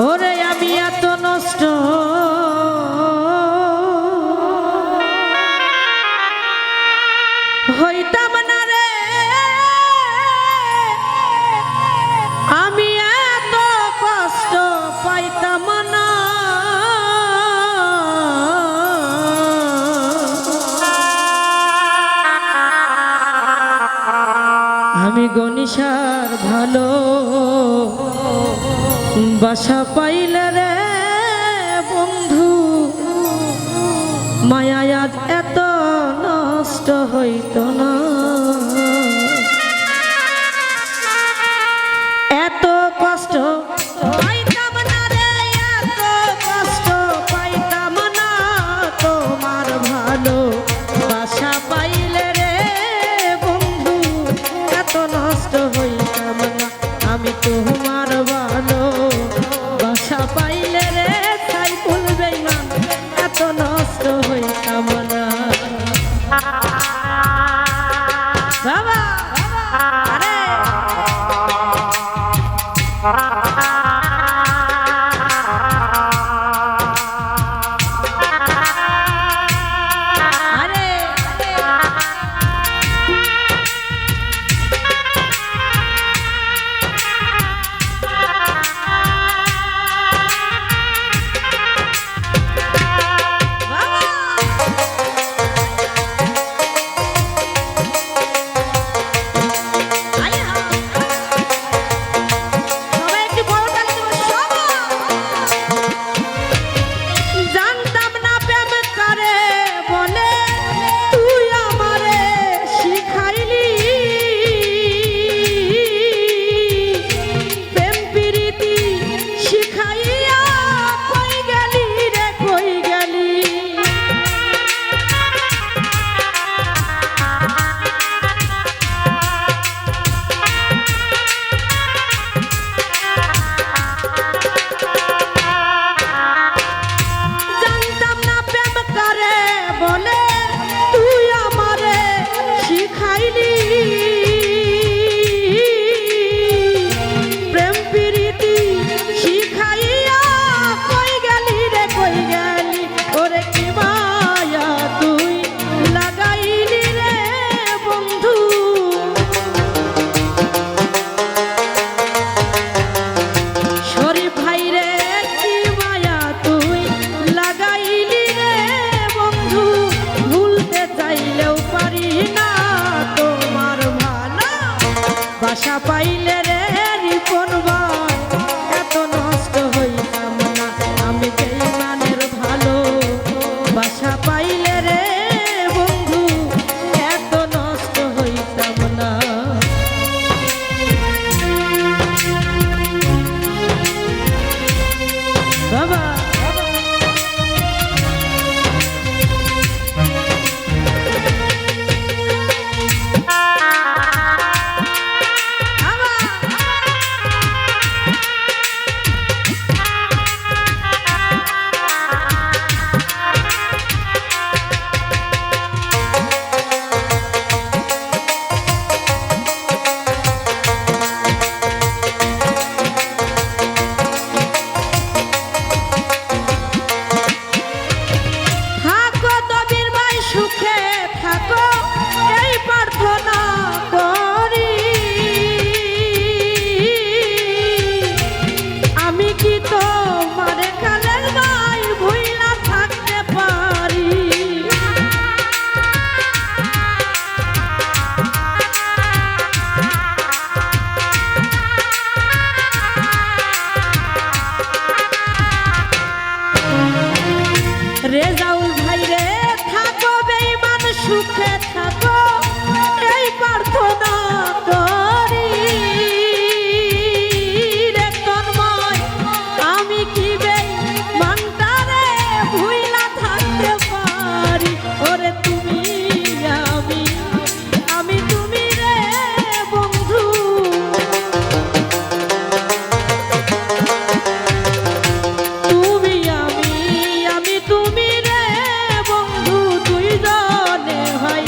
ওরে আমি এত নষ্ট হইতাম না রে, আমি এত কষ্ট পাইতাম না। আমি গনিশার ভালো বাসা পাইলে রে বন্ধু, মায়া আজ এত নষ্ট হইত না। এত কষ্ট পাইতাম না রে, এত কষ্ট পাইতাম না, তোমার ভালো বাসা পাইলে রে বন্ধু, এত নষ্ট হইতাম না। আমি তোমার ভালো বাসা পাইলে রে তাই ভুলবে না, এত নষ্ট হইতাম না। বাবা আরে বাসা পাইলে রে রিপন ভাই, এত নষ্ট হইতাম না। আমি বেঈমানের ভালো বাসা পাইলে রে বন্ধু, এত নষ্ট হইতাম না। বাবা রেজাউল ভাই রে থাকো বেঈমান সুখে থাকো, এই প্রার্থনা করি রে তন্ময়। আমি কি বেঈমানটারে ভুইলা থাকতে পারি, ওরে তুমি আমি তুমি রে বন্ধু। তুমি রে বন্ধু, দুইজনে ভাই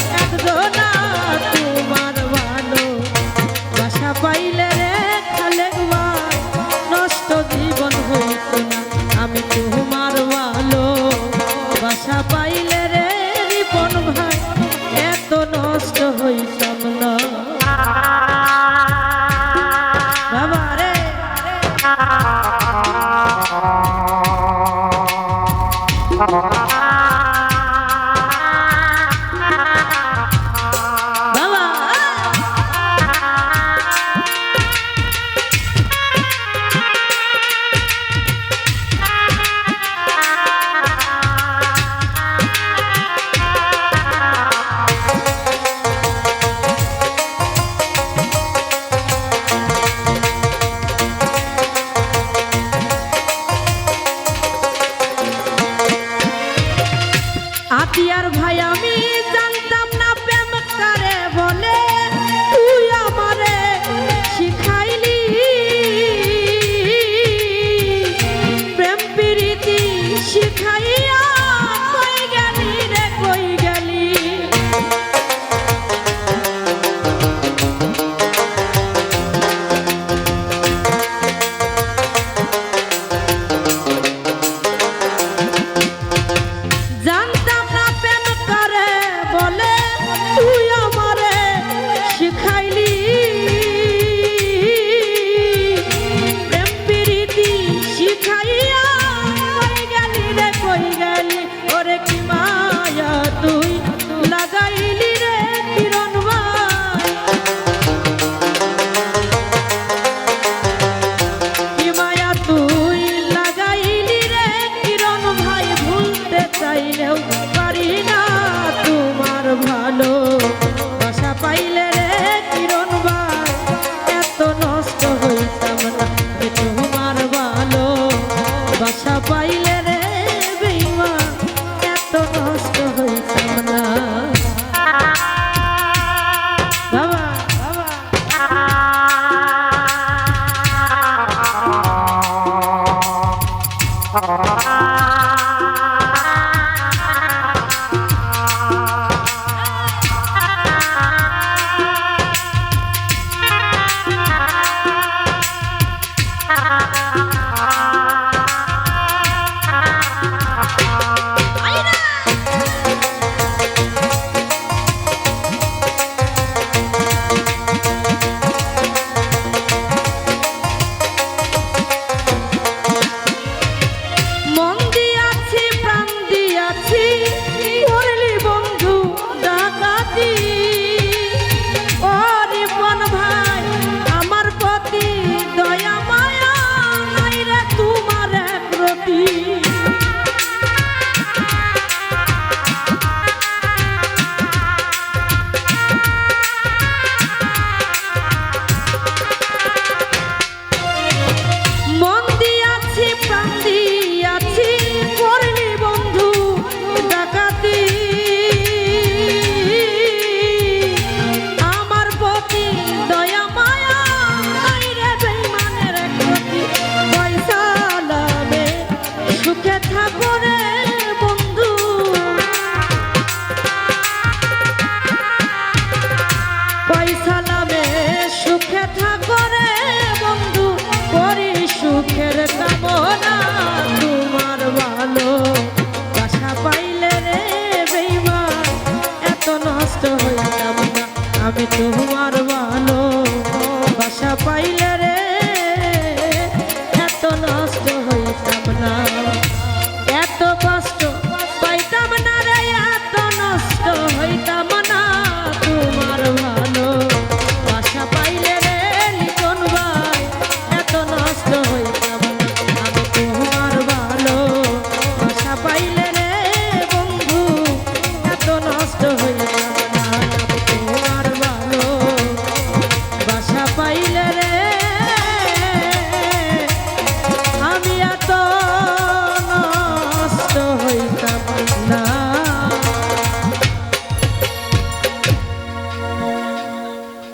দিয়ে